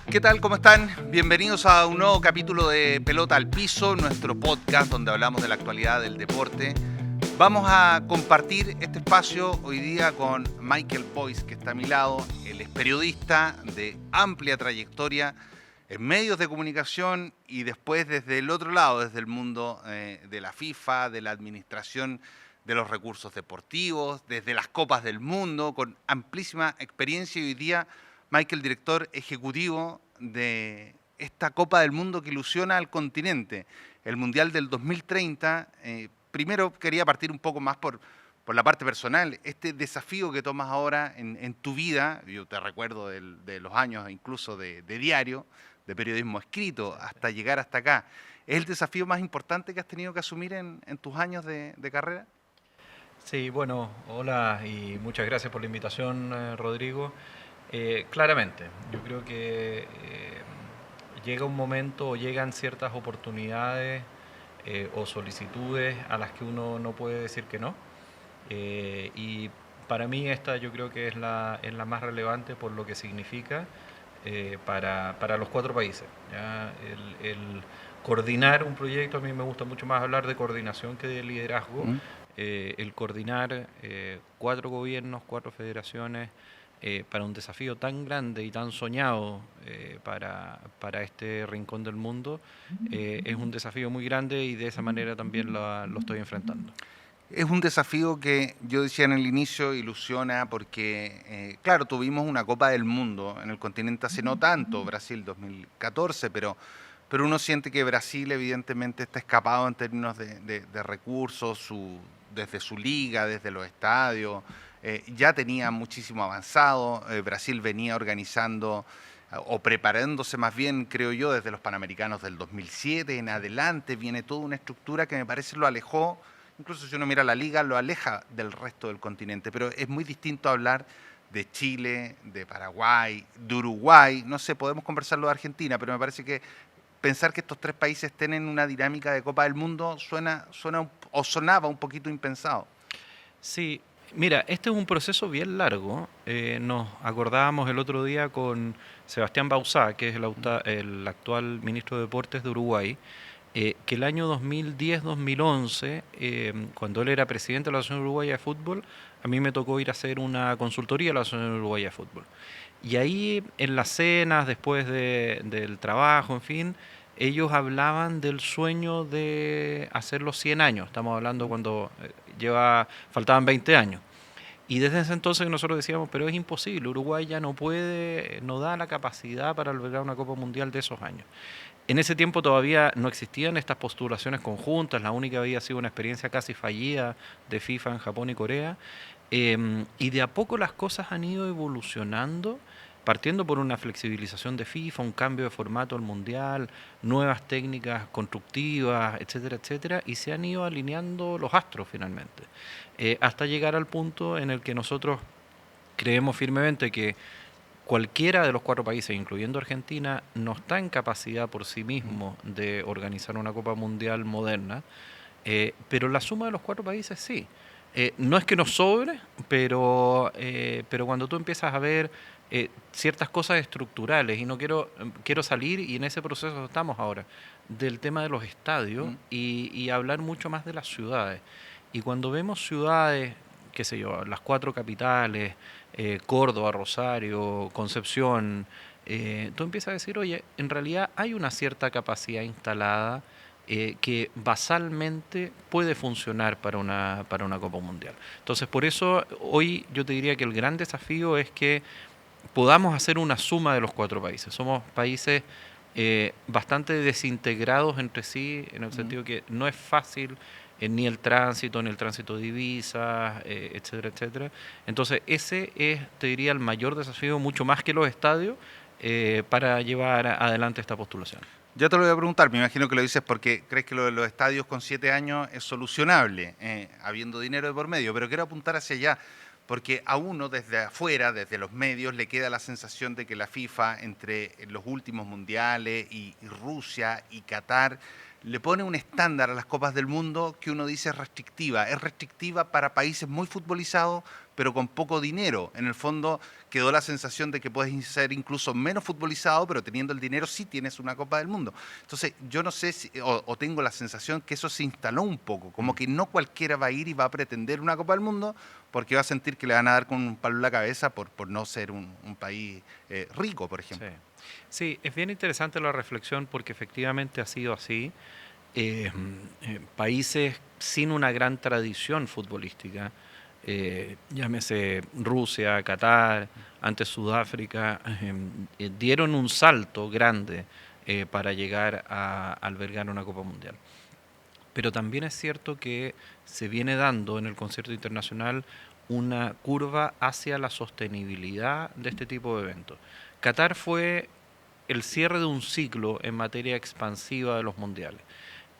¿Qué tal? ¿Cómo están? Bienvenidos a un nuevo capítulo de Pelota al Piso, nuestro podcast donde hablamos de la actualidad del deporte. Vamos a compartir este espacio hoy día con Michael Boyce, que está a mi lado. Él es periodista de amplia trayectoria en medios de comunicación y después desde el otro lado, desde el mundo de la FIFA, de la administración de los recursos deportivos, desde las Copas del Mundo, con amplísima experiencia. Y hoy día Michael, director ejecutivo de esta Copa del Mundo que ilusiona al continente, el Mundial del 2030. Primero quería partir un poco más por la parte personal, este desafío que tomas ahora en tu vida. Yo te recuerdo de los años incluso de diario, de periodismo escrito, hasta llegar hasta acá. ¿Es el desafío más importante que has tenido que asumir en tus años de carrera? Sí, bueno, hola y muchas gracias por la invitación, Rodrigo. Claramente, yo creo que llega un momento o llegan ciertas oportunidades o solicitudes a las que uno no puede decir que no. Y para mí esta yo creo que es la más relevante por lo que significa para los cuatro países. ¿Ya? El coordinar un proyecto, a mí me gusta mucho más hablar de coordinación que de liderazgo. ¿Mm? El coordinar cuatro gobiernos, cuatro federaciones, para un desafío tan grande y tan soñado para este rincón del mundo, es un desafío muy grande y de esa manera también lo estoy enfrentando. Es un desafío que yo decía en el inicio, ilusiona porque, claro, tuvimos una Copa del Mundo en el continente hace no tanto, Brasil 2014, pero uno siente que Brasil evidentemente está escapado en términos de recursos, desde su liga, desde los estadios. Ya tenía muchísimo avanzado. Brasil venía organizando o preparándose más bien, creo yo, desde los Panamericanos del 2007 en adelante. Viene toda una estructura que me parece lo alejó. Incluso si uno mira la liga, lo aleja del resto del continente. Pero es muy distinto hablar de Chile, de Paraguay, de Uruguay. No sé, podemos conversarlo de Argentina, pero me parece que pensar que estos tres países tienen una dinámica de Copa del Mundo o sonaba un poquito impensado. Sí, mira, este es un proceso bien largo. Nos acordábamos el otro día con Sebastián Bauzá, que es el actual ministro de Deportes de Uruguay, que el año 2010-2011, cuando él era presidente de la Asociación Uruguaya de Fútbol, a mí me tocó ir a hacer una consultoría a la Asociación Uruguaya de Fútbol. Y ahí en las cenas, después del trabajo, en fin, ellos hablaban del sueño de hacer los 100 años. Estamos hablando cuando faltaban 20 años. Y desde ese entonces nosotros decíamos, pero es imposible, Uruguay ya no puede, no da la capacidad para albergar una Copa Mundial de esos años. En ese tiempo todavía no existían estas postulaciones conjuntas, la única había sido una experiencia casi fallida de FIFA en Japón y Corea, y de a poco las cosas han ido evolucionando, partiendo por una flexibilización de FIFA, un cambio de formato al mundial, nuevas técnicas constructivas, etcétera, etcétera, y se han ido alineando los astros finalmente, hasta llegar al punto en el que nosotros creemos firmemente que cualquiera de los cuatro países, incluyendo Argentina, no está en capacidad por sí mismo de organizar una Copa Mundial moderna, pero la suma de los cuatro países sí. No es que nos sobre, pero cuando tú empiezas a ver ciertas cosas estructurales, y no quiero salir, y en ese proceso estamos ahora, del tema de los estadios ¿Mm? y hablar mucho más de las ciudades. Y cuando vemos ciudades, qué sé yo, las cuatro capitales, Córdoba, Rosario, Concepción, tú empiezas a decir, oye, en realidad hay una cierta capacidad instalada que basalmente puede funcionar para una Copa Mundial. Entonces, por eso hoy yo te diría que el gran desafío es que podamos hacer una suma de los cuatro países. Somos países bastante desintegrados entre sí, en el ¿Mm? sentido que no es fácil ni el tránsito, ni el tránsito de divisas, etcétera, etcétera. Entonces, ese es, te diría, el mayor desafío, mucho más que los estadios, para llevar adelante esta postulación. Ya te lo voy a preguntar, me imagino que lo dices porque crees que lo de los estadios con 7 años es solucionable, habiendo dinero de por medio, pero quiero apuntar hacia allá, porque a uno desde afuera, desde los medios, le queda la sensación de que la FIFA, entre los últimos mundiales y Rusia y Qatar, le pone un estándar a las Copas del Mundo que uno dice es restrictiva para países muy futbolizados, pero con poco dinero. En el fondo quedó la sensación de que puedes ser incluso menos futbolizado, pero teniendo el dinero sí tienes una Copa del Mundo. Entonces yo no sé si, o tengo la sensación que eso se instaló un poco, como que no cualquiera va a ir y va a pretender una Copa del Mundo porque va a sentir que le van a dar con un palo en la cabeza por no ser un país rico, por ejemplo. Sí. Sí, es bien interesante la reflexión porque efectivamente ha sido así. Países sin una gran tradición futbolística, llámese Rusia, Qatar, antes Sudáfrica, dieron un salto grande para llegar a albergar una Copa Mundial. Pero también es cierto que se viene dando en el concierto internacional una curva hacia la sostenibilidad de este tipo de eventos. Qatar fue el cierre de un ciclo en materia expansiva de los mundiales.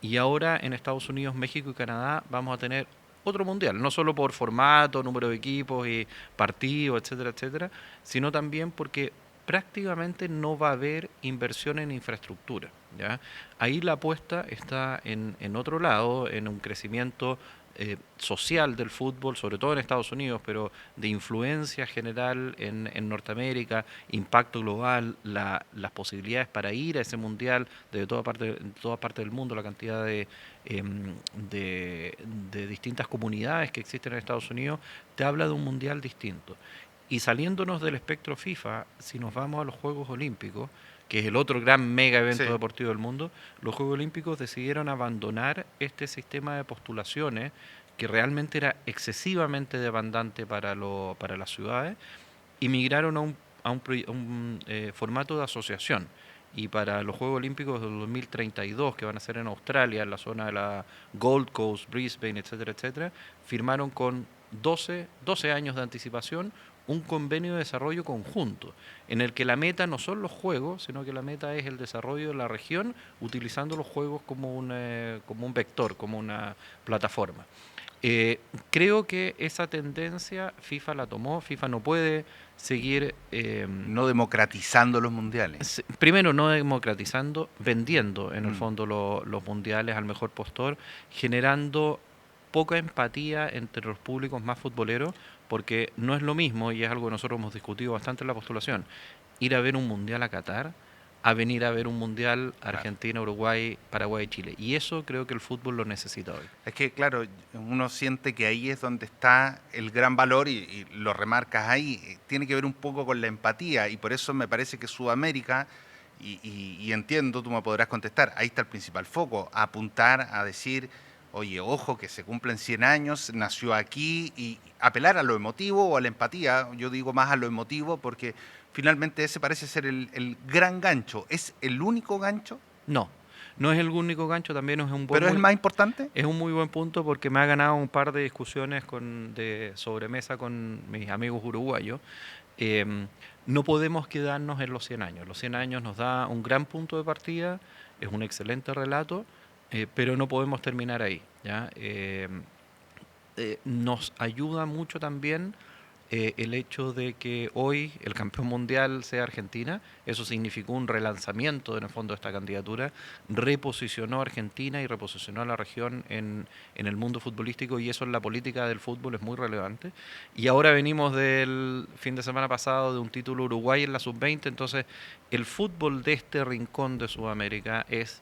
Y ahora en Estados Unidos, México y Canadá vamos a tener otro mundial, no solo por formato, número de equipos y partidos, etcétera, etcétera, sino también porque prácticamente no va a haber inversión en infraestructura. ¿Ya? Ahí la apuesta está en otro lado, en un crecimiento social del fútbol, sobre todo en Estados Unidos, pero de influencia general en Norteamérica, impacto global, las posibilidades para ir a ese mundial de toda parte del mundo, la cantidad de distintas comunidades que existen en Estados Unidos, te habla de un mundial distinto. Y saliéndonos del espectro FIFA, si nos vamos a los Juegos Olímpicos, que es el otro gran mega evento Sí. deportivo del mundo, los Juegos Olímpicos decidieron abandonar este sistema de postulaciones que realmente era excesivamente demandante para las ciudades y migraron a un formato de asociación. Y para los Juegos Olímpicos del 2032, que van a ser en Australia, en la zona de la Gold Coast, Brisbane, etcétera, etcétera, firmaron con 12 años de anticipación un convenio de desarrollo conjunto, en el que la meta no son los juegos, sino que la meta es el desarrollo de la región, utilizando los juegos como un vector, como una plataforma. Creo que esa tendencia FIFA la tomó, FIFA no puede seguir, No democratizando los mundiales. primero no democratizando, vendiendo en el Mm. fondo los mundiales al mejor postor, generando poca empatía entre los públicos más futboleros, porque no es lo mismo, y es algo que nosotros hemos discutido bastante en la postulación, ir a ver un mundial a Qatar a venir a ver un mundial Argentina, Uruguay, Paraguay y Chile. Y eso creo que el fútbol lo necesita hoy. Es que, claro, uno siente que ahí es donde está el gran valor y lo remarcas ahí. Tiene que ver un poco con la empatía y por eso me parece que Sudamérica, y entiendo, tú me podrás contestar, ahí está el principal foco, apuntar a decir, oye, ojo, que se cumplen 100 años, nació aquí y apelar a lo emotivo o a la empatía. Yo digo más a lo emotivo porque finalmente ese parece ser el gran gancho. ¿Es el único gancho? No, no es el único gancho, también ¿Pero es el más importante? es un muy buen punto porque me ha ganado un par de discusiones de sobremesa con mis amigos uruguayos. Eh, no podemos quedarnos en los 100 años. Los 100 años nos da un gran punto de partida, es un excelente relato, pero no podemos terminar ahí. ¿Ya? Nos ayuda mucho también el hecho de que hoy el campeón mundial sea Argentina. Eso significó un relanzamiento en el fondo de esta candidatura, reposicionó a Argentina y reposicionó a la región en el mundo futbolístico, y eso en la política del fútbol es muy relevante. Y ahora venimos del fin de semana pasado de un título Uruguay en la sub-20, entonces el fútbol de este rincón de Sudamérica es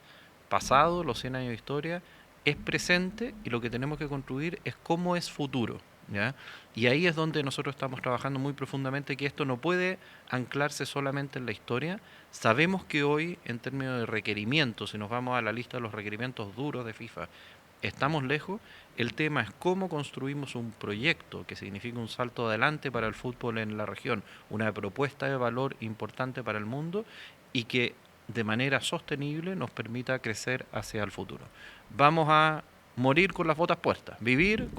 pasado, los 100 años de historia, es presente, y lo que tenemos que construir es cómo es futuro. ¿Ya? Y ahí es donde nosotros estamos trabajando muy profundamente, que esto no puede anclarse solamente en la historia. Sabemos que hoy, en términos de requerimientos, si nos vamos a la lista de los requerimientos duros de FIFA, estamos lejos. El tema es cómo construimos un proyecto que signifique un salto adelante para el fútbol en la región, una propuesta de valor importante para el mundo y que de manera sostenible nos permita crecer hacia el futuro. Vamos a morir con las botas puestas, vivir,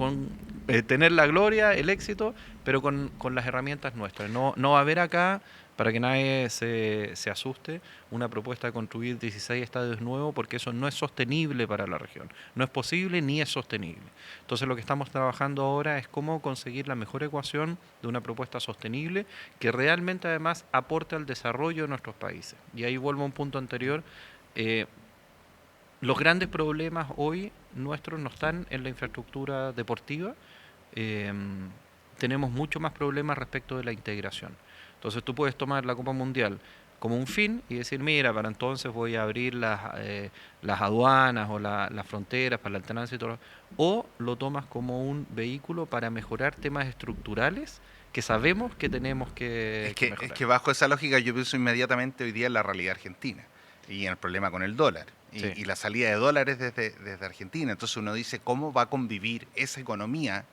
tener la gloria, el éxito, pero con las herramientas nuestras. No va a haber acá, para que nadie se asuste, una propuesta de construir 16 estadios nuevos, porque eso no es sostenible para la región. No es posible ni es sostenible. Entonces lo que estamos trabajando ahora es cómo conseguir la mejor ecuación de una propuesta sostenible que realmente además aporte al desarrollo de nuestros países. Y ahí vuelvo a un punto anterior. Los grandes problemas hoy nuestros no están en la infraestructura deportiva, eh, tenemos mucho más problemas respecto de la integración. Entonces tú puedes tomar la Copa Mundial como un fin y decir, mira, para entonces voy a abrir las aduanas o las fronteras para el tránsito, o lo tomas como un vehículo para mejorar temas estructurales que sabemos que tenemos que Es mejorar. que bajo esa lógica yo pienso inmediatamente hoy día en la realidad argentina y en el problema con el dólar Sí. y la salida de dólares desde Argentina. Entonces uno dice, ¿cómo va a convivir esa economía?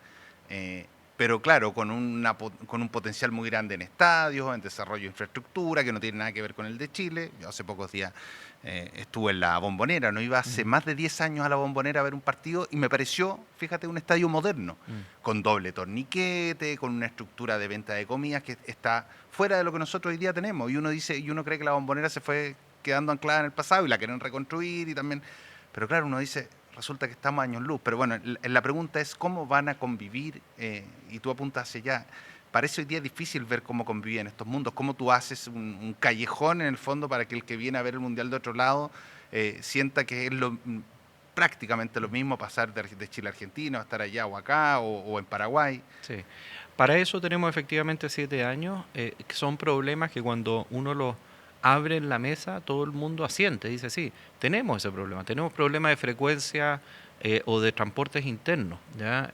Eh, pero claro, con un potencial muy grande en estadios, en desarrollo de infraestructura, que no tiene nada que ver con el de Chile. Yo hace pocos días estuve en la Bombonera, no iba hace Ujú. más de 10 años a la Bombonera a ver un partido y me pareció, fíjate, un estadio moderno, con doble torniquete, con una estructura de venta de comidas que está fuera de lo que nosotros hoy día tenemos. Y uno dice, y uno cree que la Bombonera se fue quedando anclada en el pasado y la quieren reconstruir y también. Pero claro, uno dice, resulta que estamos a años luz. Pero bueno, la pregunta es cómo van a convivir, y tú apuntas hacia allá. Parece hoy día difícil ver cómo conviven estos mundos, cómo tú haces un callejón en el fondo para que el que viene a ver el Mundial de otro lado sienta que es prácticamente lo mismo pasar de Chile a Argentina, o estar allá o acá, o en Paraguay. Sí. Para eso tenemos efectivamente 7 años, que son problemas que cuando uno los abre en la mesa, todo el mundo asiente, dice, sí, tenemos ese problema, tenemos problemas de frecuencia o de transportes internos, ¿ya?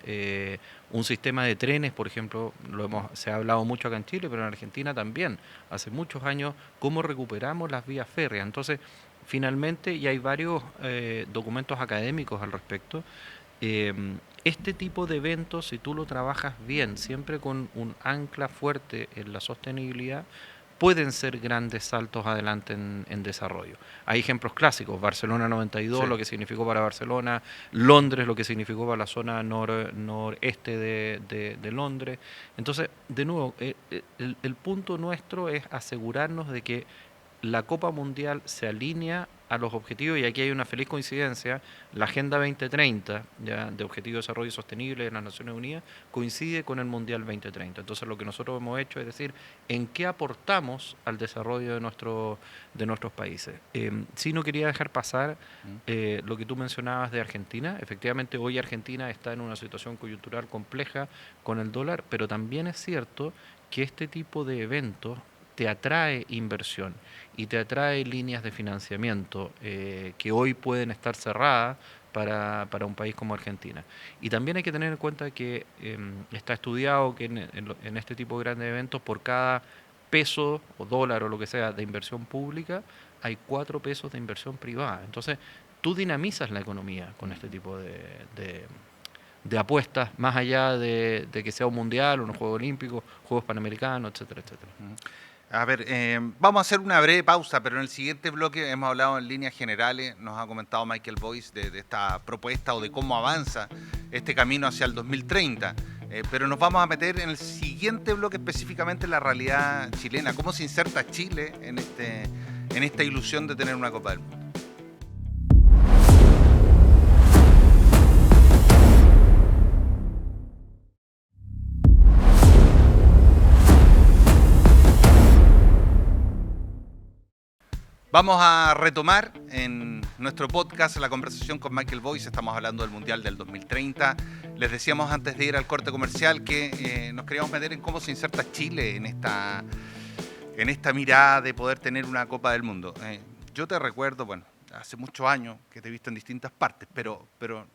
Un sistema de trenes, por ejemplo, se ha hablado mucho acá en Chile, pero en Argentina también, hace muchos años, cómo recuperamos las vías férreas. Entonces, finalmente, y hay varios documentos académicos al respecto, eh, este tipo de eventos, si tú lo trabajas bien, siempre con un ancla fuerte en la sostenibilidad, pueden ser grandes saltos adelante en desarrollo. Hay ejemplos clásicos, Barcelona Sí. 92, lo que significó para Barcelona, Londres, lo que significó para la zona noreste de Londres. Entonces, de nuevo, el punto nuestro es asegurarnos de que la Copa Mundial se alinea a los objetivos, y aquí hay una feliz coincidencia, la Agenda 2030, ya, de Objetivos de Desarrollo Sostenible de las Naciones Unidas, coincide con el Mundial 2030. Entonces lo que nosotros hemos hecho es decir, ¿en qué aportamos al desarrollo de nuestros países? Sí, no quería dejar pasar lo que tú mencionabas de Argentina. Efectivamente, hoy Argentina está en una situación coyuntural compleja con el dólar, pero también es cierto que este tipo de eventos te atrae inversión y te atrae líneas de financiamiento que hoy pueden estar cerradas para un país como Argentina. Y también hay que tener en cuenta que está estudiado que en este tipo de grandes eventos, por cada peso o dólar o lo que sea de inversión pública, hay 4 pesos de inversión privada. Entonces, tú dinamizas la economía con este tipo de apuestas, más allá de que sea un mundial, unos Juegos Olímpicos, Juegos Panamericanos, etcétera, etcétera. A ver, vamos a hacer una breve pausa, pero en el siguiente bloque hemos hablado en líneas generales, nos ha comentado Michael Boyce de esta propuesta o de cómo avanza este camino hacia el 2030. Pero nos vamos a meter en el siguiente bloque específicamente en la realidad chilena, cómo se inserta Chile en esta ilusión de tener una Copa del Mundo. Vamos a retomar en nuestro podcast la conversación con Michael Boyce. Estamos hablando del Mundial del 2030. Les decíamos antes de ir al corte comercial que nos queríamos meter en cómo se inserta Chile en esta mirada de poder tener una Copa del Mundo. Yo te recuerdo, bueno, hace muchos años que te he visto en distintas partes, pero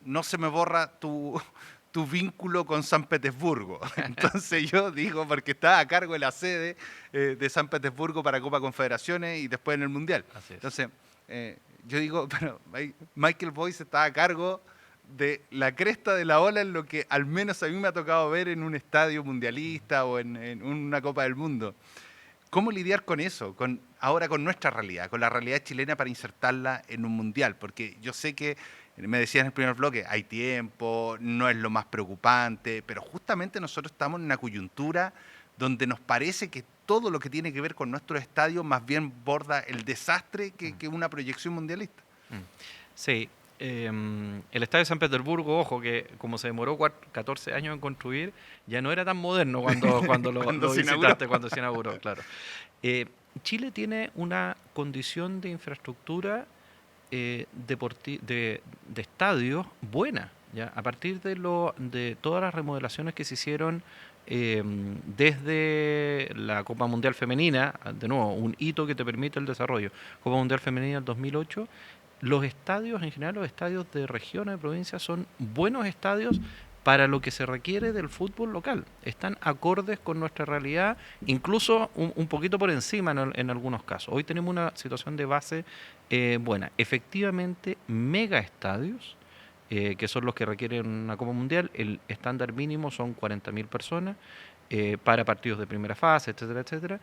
no se me borra tu vínculo con San Petersburgo. Entonces yo digo, porque estaba a cargo de la sede de San Petersburgo para Copa Confederaciones y después en el Mundial. Así es. Entonces, yo digo, pero Michael Boyce está a cargo de la cresta de la ola en lo que al menos a mí me ha tocado ver en un estadio mundialista o en una Copa del Mundo. ¿Cómo lidiar con eso? Ahora con nuestra realidad, con la realidad chilena para insertarla en un mundial. Porque yo sé que, me decías en el primer bloque, hay tiempo, no es lo más preocupante, pero justamente nosotros estamos en una coyuntura donde nos parece que todo lo que tiene que ver con nuestros estadios más bien borda el desastre que una proyección mundialista. Sí. El estadio de San Petersburgo, ojo, que como se demoró 14 años en construir, ya no era tan moderno cuando lo se visitaste, inauguró. cuando se inauguró, claro. Chile tiene una condición de infraestructura de estadios buena, ¿ya? A partir de todas las remodelaciones que se hicieron desde la Copa Mundial Femenina, de nuevo, un hito que te permite el desarrollo, Copa Mundial Femenina del 2008, los estadios, en general los estadios de regiones, de provincias, son buenos estadios para lo que se requiere del fútbol local. Están acordes con nuestra realidad, incluso un poquito por encima en algunos casos. Hoy tenemos una situación de base buena. Efectivamente, mega estadios, que son los que requieren una Copa Mundial, el estándar mínimo son 40.000 personas para partidos de primera fase, etcétera, etcétera.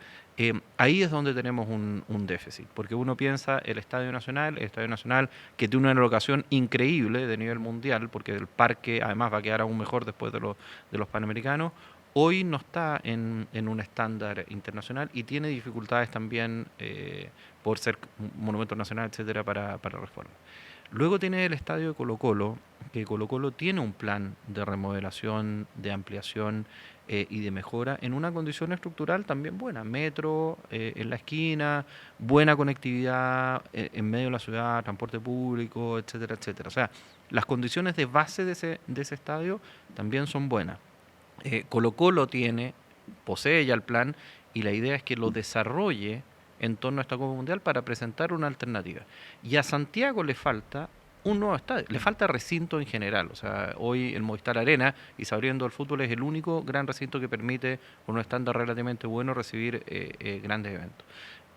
Ahí es donde tenemos un déficit, porque uno piensa el Estadio Nacional que tiene una locación increíble de nivel mundial, porque el parque además va a quedar aún mejor después de los Panamericanos. Hoy no está en un estándar internacional y tiene dificultades también por ser monumento nacional, etcétera, para reforma. Luego tiene el estadio de Colo-Colo, que Colo-Colo tiene un plan de remodelación, de ampliación y de mejora en una condición estructural también buena. Metro en la esquina, buena conectividad en medio de la ciudad, transporte público, etcétera, etcétera. O sea, las condiciones de base de ese estadio también son buenas. Colo-Colo posee ya el plan y la idea es que lo desarrolle en torno a esta Copa Mundial para presentar una alternativa. Y a Santiago le falta un nuevo estadio, le falta recinto en general. O sea, hoy el Movistar Arena, y sabiendo el fútbol, es el único gran recinto que permite, con un estándar relativamente bueno, recibir grandes eventos.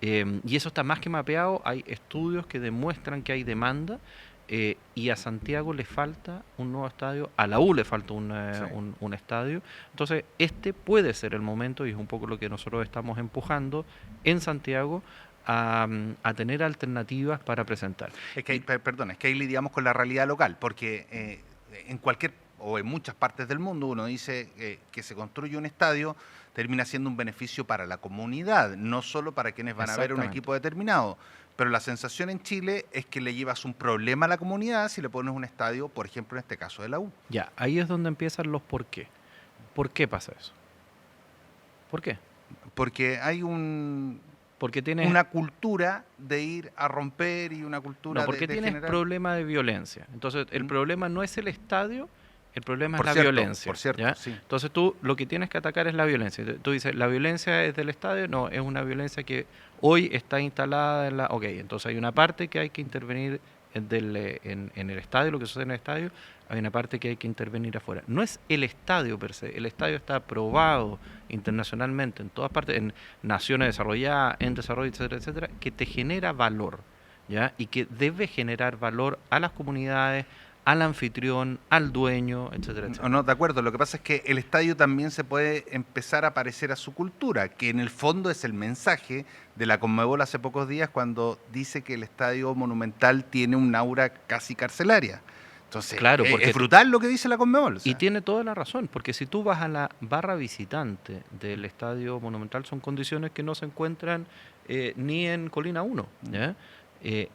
Y eso está más que mapeado, hay estudios que demuestran que hay demanda, y a Santiago le falta un nuevo estadio, a la U le falta un estadio. Entonces, este puede ser el momento, y es un poco lo que nosotros estamos empujando en Santiago, a tener alternativas para presentar. Es que, es que ahí lidiamos con la realidad local, porque en cualquier o en muchas partes del mundo uno dice que se construye un estadio, termina siendo un beneficio para la comunidad, no solo para quienes van a ver un equipo determinado. Pero la sensación en Chile es que le llevas un problema a la comunidad si le pones un estadio, por ejemplo, en este caso de la U. Ya, ahí es donde empiezan los por qué. ¿Por qué pasa eso? ¿Por qué? Porque hay una cultura de ir a romper y una cultura no, porque de tienes generar... problema de violencia. Entonces, el problema no es el estadio, el problema es la violencia. Por cierto, ¿ya? sí. Entonces tú lo que tienes que atacar es la violencia. Tú dices, ¿la violencia es del estadio? No, es una violencia que hoy está instalada en la... Ok, entonces hay una parte que hay que intervenir en el estadio, lo que sucede en el estadio, hay una parte que hay que intervenir afuera. No es el estadio per se, el estadio está aprobado internacionalmente en todas partes, en naciones desarrolladas, en desarrollo, etcétera, etcétera, que te genera valor, ¿ya? Y que debe generar valor a las comunidades, al anfitrión, al dueño, etcétera, etcétera. No, de acuerdo. Lo que pasa es que el estadio también se puede empezar a parecer a su cultura, que en el fondo es el mensaje de la Conmebol hace pocos días cuando dice que el estadio Monumental tiene un aura casi carcelaria. Entonces, claro, es brutal lo que dice la Conmebol. O sea. Y tiene toda la razón, porque si tú vas a la barra visitante del Estadio Monumental, son condiciones que no se encuentran ni en Colina 1, ¿ya?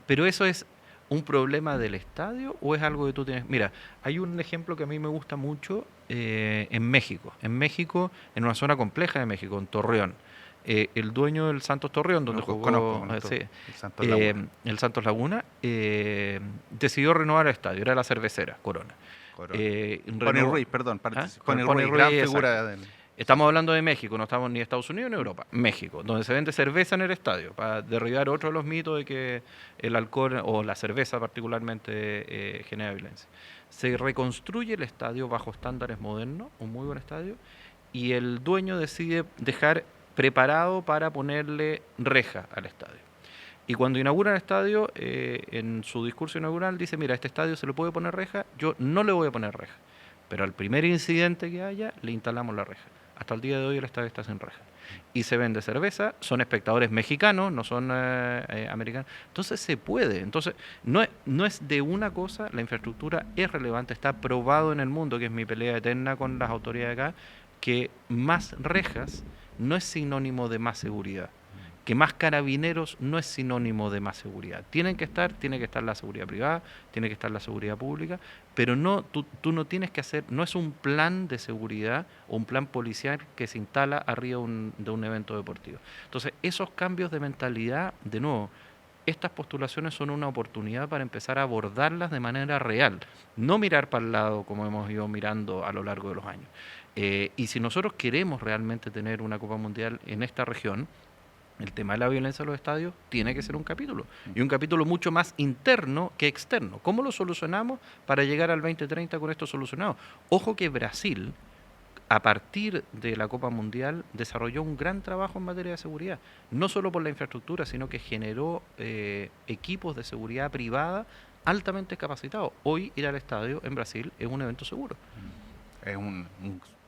Pero eso es un problema del estadio o es algo que tú tienes... Mira, hay un ejemplo que a mí me gusta mucho en México. En México, en una zona compleja de México, en Torreón. El dueño del Santos Torreón, donde jugó conozco, sí, el Santos Laguna, decidió renovar el estadio, era la cervecera Corona. Pony Ruiz, perdón, Pony Ruiz, gran figura del... Estamos hablando de México, no estamos ni en Estados Unidos ni en Europa. México, donde se vende cerveza en el estadio, para derribar otro de los mitos de que el alcohol o la cerveza particularmente genera violencia. Se reconstruye el estadio bajo estándares modernos, un muy buen estadio, y el dueño decide dejar preparado para ponerle reja al estadio. Y cuando inaugura el estadio, en su discurso inaugural dice, mira, a este estadio se le puede poner reja, yo no le voy a poner reja, pero al primer incidente que haya, le instalamos la reja. Hasta el día de hoy el estadio está sin reja. Y se vende cerveza, son espectadores mexicanos, no son americanos. Entonces se puede. Entonces no es de una cosa, la infraestructura es relevante, está probado en el mundo, que es mi pelea eterna con las autoridades acá, que más rejas no es sinónimo de más seguridad. Que más carabineros no es sinónimo de más seguridad. Tiene que estar la seguridad privada, tiene que estar la seguridad pública, pero no, tú no tienes que hacer, no es un plan de seguridad o un plan policial que se instala arriba de un evento deportivo. Entonces, esos cambios de mentalidad, de nuevo, estas postulaciones son una oportunidad para empezar a abordarlas de manera real, no mirar para el lado como hemos ido mirando a lo largo de los años. Y si nosotros queremos realmente tener una Copa Mundial en esta región, el tema de la violencia en los estadios tiene que ser un capítulo, y un capítulo mucho más interno que externo. ¿Cómo lo solucionamos para llegar al 2030 con esto solucionado? Ojo que Brasil, a partir de la Copa Mundial, desarrolló un gran trabajo en materia de seguridad, no solo por la infraestructura, sino que generó equipos de seguridad privada altamente capacitados. Hoy ir al estadio en Brasil es un evento seguro. Es un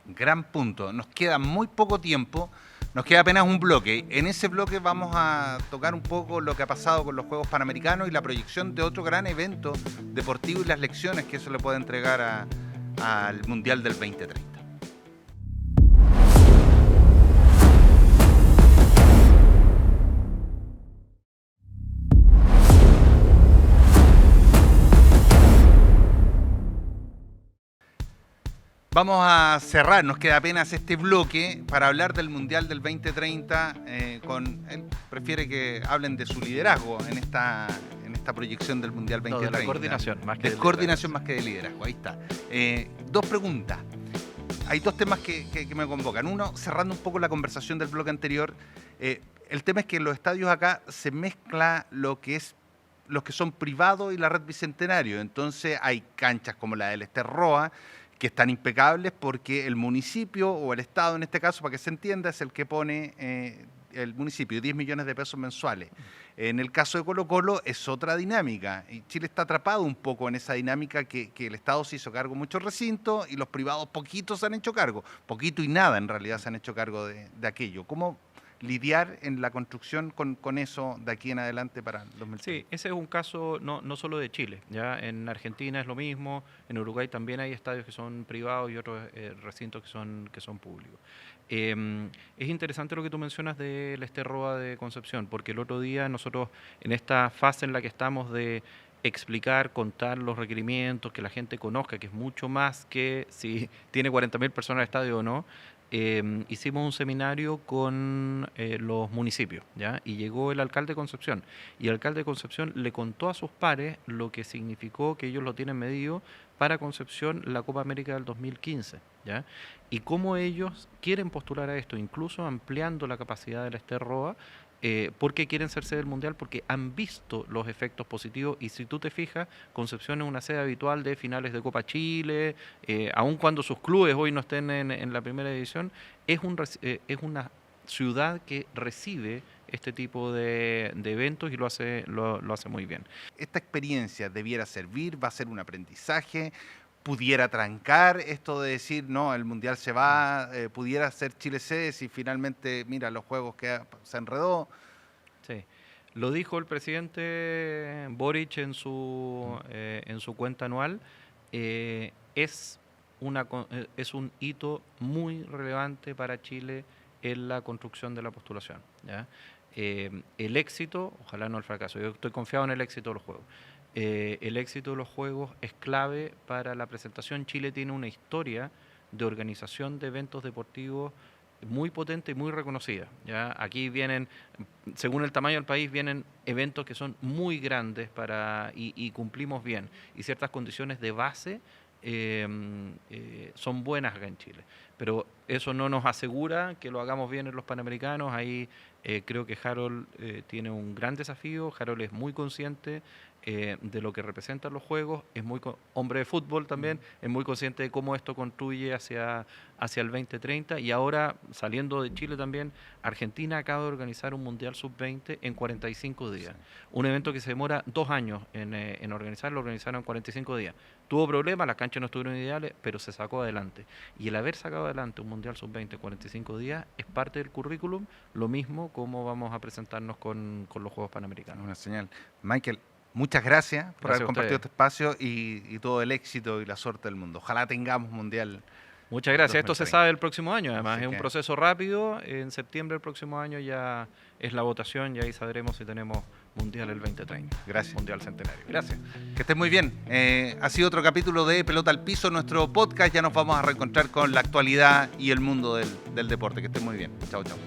gran punto. Nos queda muy poco tiempo, nos queda apenas un bloque. En ese bloque vamos a tocar un poco lo que ha pasado con los Juegos Panamericanos y la proyección de otro gran evento deportivo y las lecciones que eso le puede entregar al Mundial del 2030. Vamos a cerrar, nos queda apenas este bloque para hablar del Mundial del 2030. Él prefiere que hablen de su liderazgo en esta proyección del Mundial 2030. No, de la coordinación, más que de coordinación más que de liderazgo, ahí está. Dos preguntas. Hay dos temas que me convocan. Uno, cerrando un poco la conversación del bloque anterior, el tema es que en los estadios acá se mezcla los que son privados y la Red Bicentenario. Entonces hay canchas como la del Esterroa, que están impecables porque el municipio, o el Estado en este caso, para que se entienda, es el que pone el municipio 10 millones de pesos mensuales. En el caso de Colo-Colo es otra dinámica, y Chile está atrapado un poco en esa dinámica que el Estado se hizo cargo de muchos recintos y los privados poquitos se han hecho cargo, poquito y nada en realidad se han hecho cargo de aquello. ¿Cómo lidiar en la construcción con eso de aquí en adelante para 2030? Sí, ese es un caso no solo de Chile, ya en Argentina es lo mismo, en Uruguay también hay estadios que son privados y otros recintos que son públicos. Es interesante lo que tú mencionas del Esterroa de Concepción, porque el otro día nosotros, en esta fase en la que estamos de explicar, contar los requerimientos, que la gente conozca, que es mucho más que si tiene 40.000 personas al estadio o no, hicimos un seminario con los municipios, ¿ya? Y llegó el alcalde de Concepción, y el alcalde de Concepción le contó a sus pares lo que significó que ellos lo tienen medido para Concepción la Copa América del 2015, ¿ya? Y cómo ellos quieren postular a esto, incluso ampliando la capacidad del Esterroa, porque quieren ser sede del Mundial, porque han visto los efectos positivos. Y si tú te fijas, Concepción es una sede habitual de finales de Copa Chile, aun cuando sus clubes hoy no estén en la primera división, es una ciudad que recibe este tipo de eventos y lo hace muy bien. ¿Esta experiencia debiera servir? ¿Va a ser un aprendizaje? ¿Pudiera trancar esto de decir, no, el Mundial se va, pudiera ser Chile sede si finalmente, mira, los juegos que se enredó? Sí, lo dijo el presidente Boric en su cuenta anual. Es un hito muy relevante para Chile en la construcción de la postulación, ¿ya? El éxito, ojalá no el fracaso, yo estoy confiado en el éxito de los Juegos. El éxito de los Juegos es clave para la presentación. Chile tiene una historia de organización de eventos deportivos muy potente y muy reconocida, ¿ya? Aquí vienen, según el tamaño del país, vienen eventos que son muy grandes y cumplimos bien. Y ciertas condiciones de base son buenas acá en Chile. Pero eso no nos asegura que lo hagamos bien en los Panamericanos. Ahí creo que Harold tiene un gran desafío. Harold es muy consciente de lo que representan los Juegos, es muy hombre de fútbol también, es muy consciente de cómo esto construye hacia el 2030. Y ahora, saliendo de Chile también, Argentina acaba de organizar un Mundial Sub-20 en 45 días. Un evento que se demora 2 años en organizar, lo organizaron en 45 días. Tuvo problemas, las canchas no estuvieron ideales, pero se sacó adelante. Y el haber sacado adelante un Mundial Sub-20 en 45 días es parte del currículum, lo mismo como vamos a presentarnos con los Juegos Panamericanos. Una señal. Michael, muchas gracias por haber compartido este espacio y todo el éxito y la suerte del mundo. Ojalá tengamos Mundial. Muchas gracias. 2030. Esto se sabe el próximo año, además. Así es un proceso rápido. En septiembre del próximo año ya es la votación y ahí sabremos si tenemos Mundial el 2030. Gracias. Mundial Centenario. Gracias. Que estés muy bien. Ha sido otro capítulo de Pelota al Piso, nuestro podcast. Ya nos vamos a reencontrar con la actualidad y el mundo del deporte. Que estés muy bien. Chao, chao.